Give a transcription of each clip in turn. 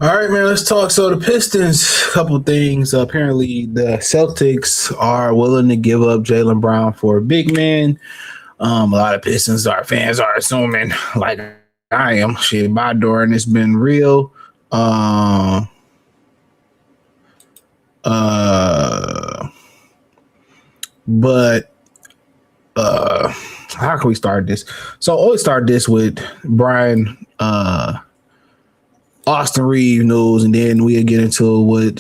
All right, man, let's talk. So the Pistons, a couple things. Apparently, the Celtics are willing to give up Jaylen Brown for a big man. A lot of Pistons fans are assuming, like I am, shit, my Duren has been real. But how can we start this? So always start this with Brian Austin Reaves news, and then we'll get into what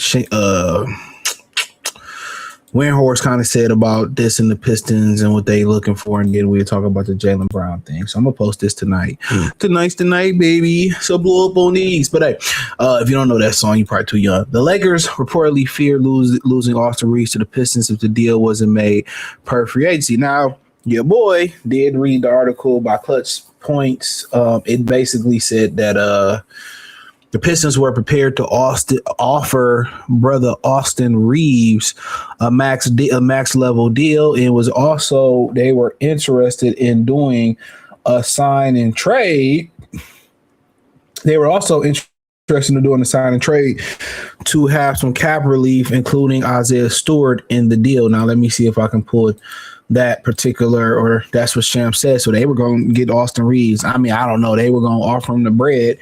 Windhorst kind of said about this and the Pistons and what they looking for, and then we'll talk about the Jaylen Brown thing. So I'm gonna post this tonight. Tonight's the night, baby. So blow up on these. But hey, if you don't know that song, you're probably too young. The Lakers reportedly fear losing Austin Reaves to the Pistons if the deal wasn't made per free agency. Now, your boy did read the article by Clutch Points. It basically said that the Pistons were prepared to offer brother Austin Reaves a max level deal, and was also they were interested in doing a sign and trade. They were also interested in doing a sign and trade to have some cap relief, including Isaiah Stewart in the deal. Now let me see if I can pull that particular, or that's what Sham said. So they were going to get Austin Reaves. I mean, I don't know. They were going to offer him the bread,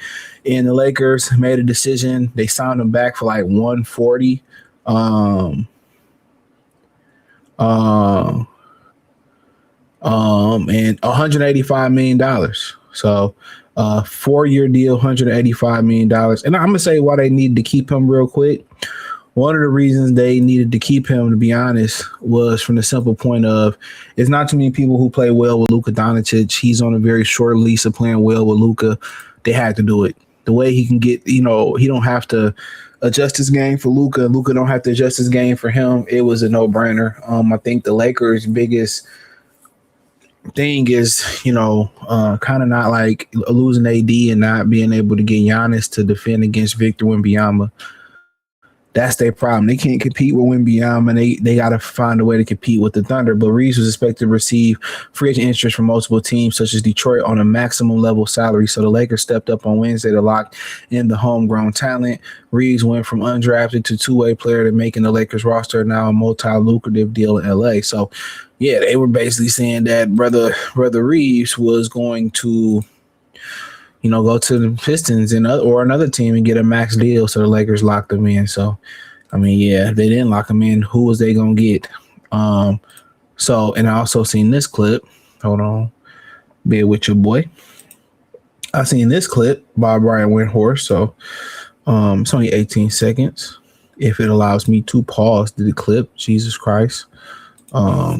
and the Lakers made a decision. They signed him back for like 140. And $185 million. So 4-year deal, $185 million. And I'm gonna say why they needed to keep him real quick. One of the reasons they needed to keep him, to be honest, was from the simple point of it's not too many people who play well with Luka Doncic. He's on a very short lease of playing well with Luka. They had to do it. The way he can get, he don't have to adjust his game for Luka. Luka don't have to adjust his game for him. It was a no-brainer. I think the Lakers' biggest thing is, kind of not like losing AD and not being able to get Giannis to defend against Victor Wembanyama. That's their problem. They can't compete with Wembanyama. They got to find a way to compete with the Thunder. But Reaves was expected to receive free agent interest from multiple teams, such as Detroit, on a maximum level salary. So the Lakers stepped up on Wednesday to lock in the homegrown talent. Reaves went from undrafted to two-way player to making the Lakers roster, now a multi-lucrative deal in LA. So, yeah, they were basically saying that brother Reaves was going to go to the Pistons or another team and get a max deal. So the Lakers locked them in. So, I mean, yeah, if they didn't lock them in, who was they going to get? And I also seen this clip. Hold on. Be with your boy. I seen this clip by Brian Windhorst. So it's only 18 seconds. If it allows me to pause the clip, Jesus Christ. But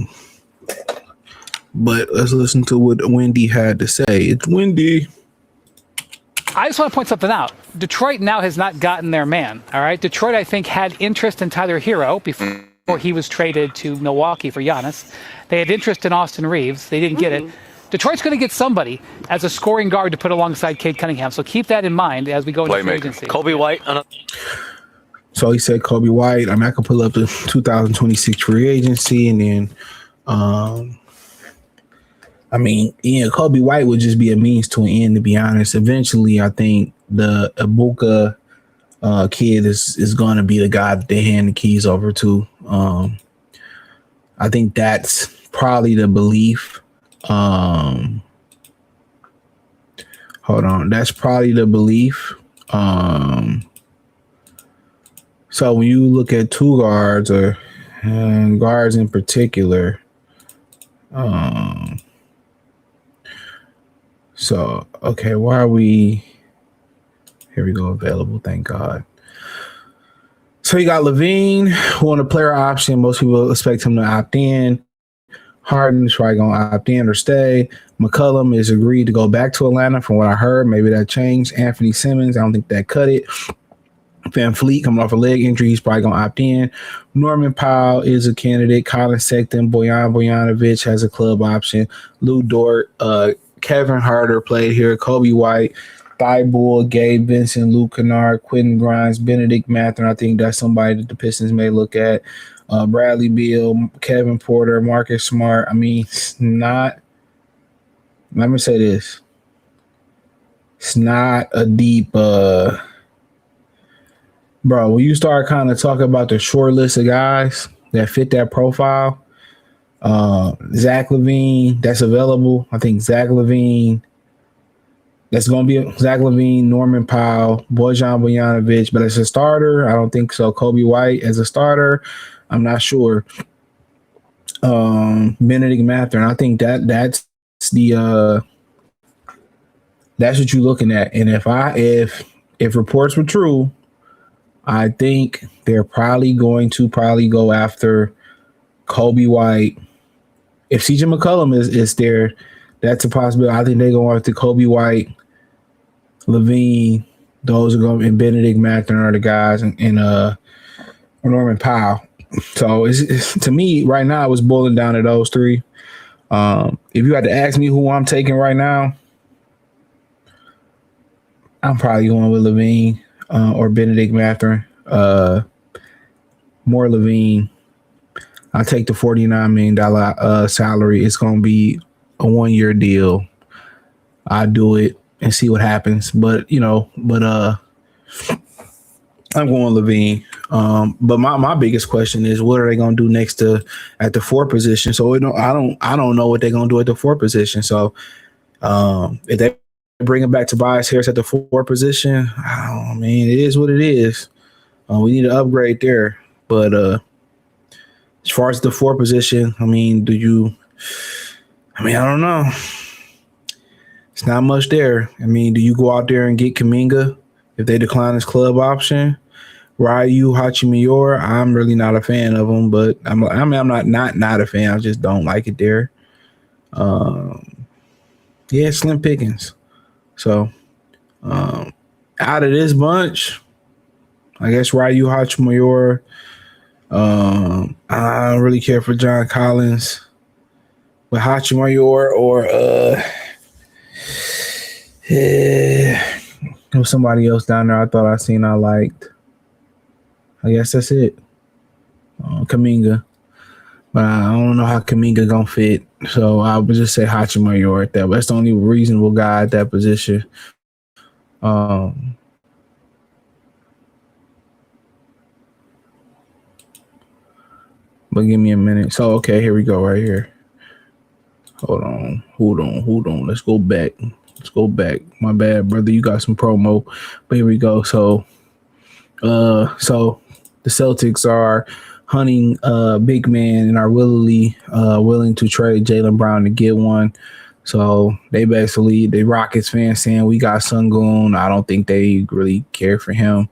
let's listen to what Wendy had to say. It's Wendy. I just want to point something out. Detroit now has not gotten their man, all right? Detroit, I think, had interest in Tyler Hero before he was traded to Milwaukee for Giannis. They had interest in Austin Reaves. They didn't get it. Detroit's going to get somebody as a scoring guard to put alongside Cade Cunningham. So keep that in mind as we go into free agency. Kobe White. So he said Kobe White. I mean, I can pull up the 2026 free agency, and then Kobe White would just be a means to an end, to be honest. Eventually, I think the Ibuka kid is going to be the guy that they hand the keys over to. I think that's probably the belief. Hold on. That's probably the belief. So when you look at two guards or guards in particular, so, okay, why are we... Here we go, available, thank God. So you got Levine, who on a player option. Most people expect him to opt in. Harden is probably going to opt in or stay. McCollum is agreed to go back to Atlanta from what I heard. Maybe that changed. Anthony Simmons, I don't think that cut it. Van Fleet coming off a leg injury, he's probably going to opt in. Norman Powell is a candidate. Colin Sexton, Bojan Bojanovic has a club option. Lou Dort, Kevin Harder played here. Kobe White, Thibault, Gabe Vincent, Luke Kennard, Quentin Grimes, Benedict Mathurin. I think that's somebody that the Pistons may look at. Bradley Beal, Kevin Porter, Marcus Smart. I mean, it's not. Let me say this. It's not a deep. Bro, when you start kind of talking about the short list of guys that fit that profile, Zach LaVine, that's available. I think Zach LaVine, that's going to be Zach LaVine, Norman Powell, Bojan Bojanovic, but as a starter, I don't think so. Kobe White as a starter, I'm not sure. Benedict Mathurin, I think that's the that's what you're looking at. And if reports were true, I think they're probably going to go after Kobe White. If CJ McCollum is there, that's a possibility. I think they're going after Kobe White, LaVine. Those are going to be, and Benedict Mathurin are the guys, and Norman Powell. So it's to me right now, it was boiling down to those three. If you had to ask me who I'm taking right now, I'm probably going with LaVine or Benedict Mathurin. More LaVine. I'll take the $49 million salary. It's going to be a 1-year deal. I'll do it and see what happens. But I'm going LaVine. But my biggest question is, what are they going to do next at the 4 position? So I don't know what they're going to do at the 4 position. So if they bring it back to Tobias Harris at the 4 position, I mean, it is what it is. We need to upgrade there. But as far as the 4 position, I mean, I don't know. It's not much there. I mean, do you go out there and get Kuminga if they decline his club option? Ryu Hachimura, I'm really not a fan of him, but I'm not a fan. I just don't like it there. Yeah, slim pickings. So, out of this bunch, I guess Ryu Hachimura. I don't really care for John Collins, but Hachimura or there was somebody else down there I thought I liked. I guess that's it. Kuminga. But I don't know how Kuminga gonna fit. So I would just say Hachimura at that. But that's the only reasonable guy at that position. But give me a minute. So okay, here we go right here. Hold on. Let's go back. My bad, brother. You got some promo. But here we go. So the Celtics are hunting big man and are willing to trade Jaylen Brown to get one. So they basically, the Rockets fans saying we got Sungoon. I don't think they really care for him.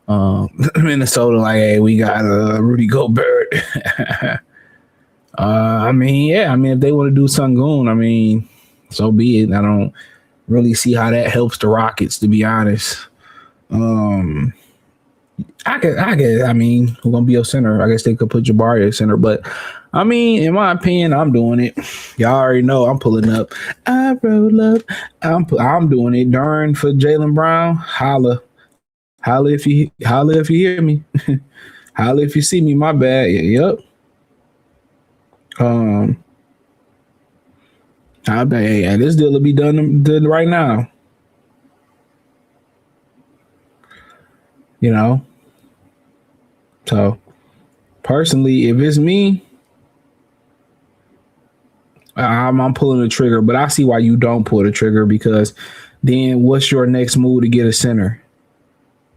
Minnesota like, hey, we got Rudy Gobert. If they want to do Sungoon, so be it. I don't really see how that helps the Rockets, to be honest. I guess, who's gonna be a center? I guess they could put Jabari at center, but in my opinion, I'm doing it. Y'all already know I'm pulling up. I roll up. I'm doing it. Duren for Jaylen Brown. Holla if you hear me. Holla if you see me. My bad. Yep. I bet this deal will be done right now. So personally, if it's me, I'm pulling the trigger. But I see why you don't pull the trigger, because then what's your next move to get a center?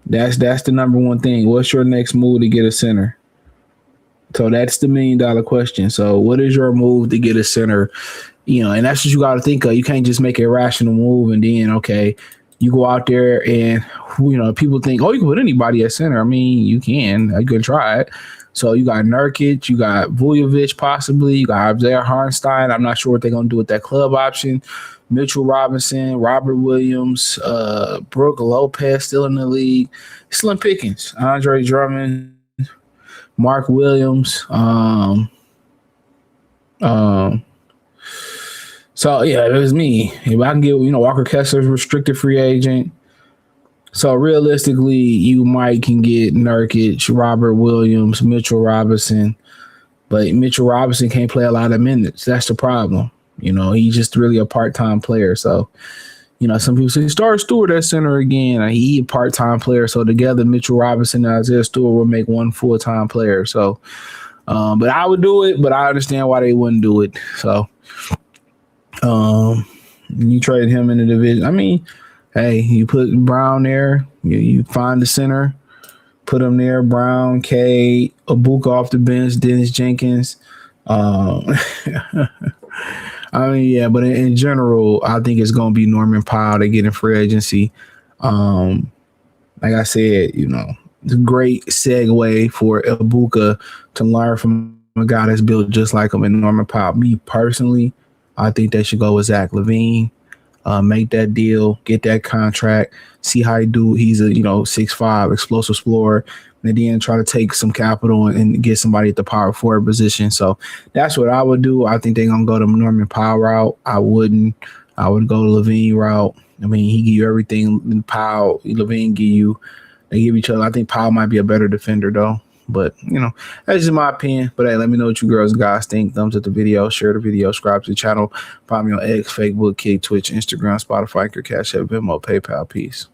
That's the number one thing. What's your next move to get a center? So that's the $1 million question. So what is your move to get a center? And that's what you got to think of. You can't just make a rational move and then, okay, you go out there and, people think, oh, you can put anybody at center. You can. You can try it. So you got Nurkic, you got Vujovic possibly, you got Isaiah Hartenstein. I'm not sure what they're going to do with that club option. Mitchell Robinson, Robert Williams, Brooke Lopez still in the league. Slim pickings. Andre Drummond, Mark Williams. So yeah, it was me. If I can get, Walker Kessler's restricted free agent. So realistically, you can get Nurkic, Robert Williams, Mitchell Robinson, but Mitchell Robinson can't play a lot of minutes. That's the problem. He's just really a part-time player. So some people say start Stewart at center again. He a part-time player, so together Mitchell Robinson and Isaiah Stewart will make one full-time player. So, but I would do it, but I understand why they wouldn't do it. So, you trade him in the division. I mean, hey, you put Brown there. You find the center, put him there. Brown, K, Ibuka off the bench, Dennis Jenkins. I mean, yeah, but in general, I think it's going to be Norman Powell to get in free agency. Like I said, it's a great segue for Ibuka to learn from a guy that's built just like him in Norman Powell. Me personally, I think they should go with Zach LaVine, make that deal, get that contract, see how he do. He's a 6'5" explosive explorer. And then try to take some capital and get somebody at the power forward position. So that's what I would do. I think they're going to go to Norman Powell route. I wouldn't. I would go to LaVine route. I mean, he give you everything. Powell, LaVine they give each other. I think Powell might be a better defender, though. But, that's just my opinion. But, hey, let me know what you girls and guys think. Thumbs up the video, share the video, subscribe to the channel. Follow me on X, Facebook, Kick, Twitch, Instagram, Spotify, Cash App, Venmo, PayPal. Peace.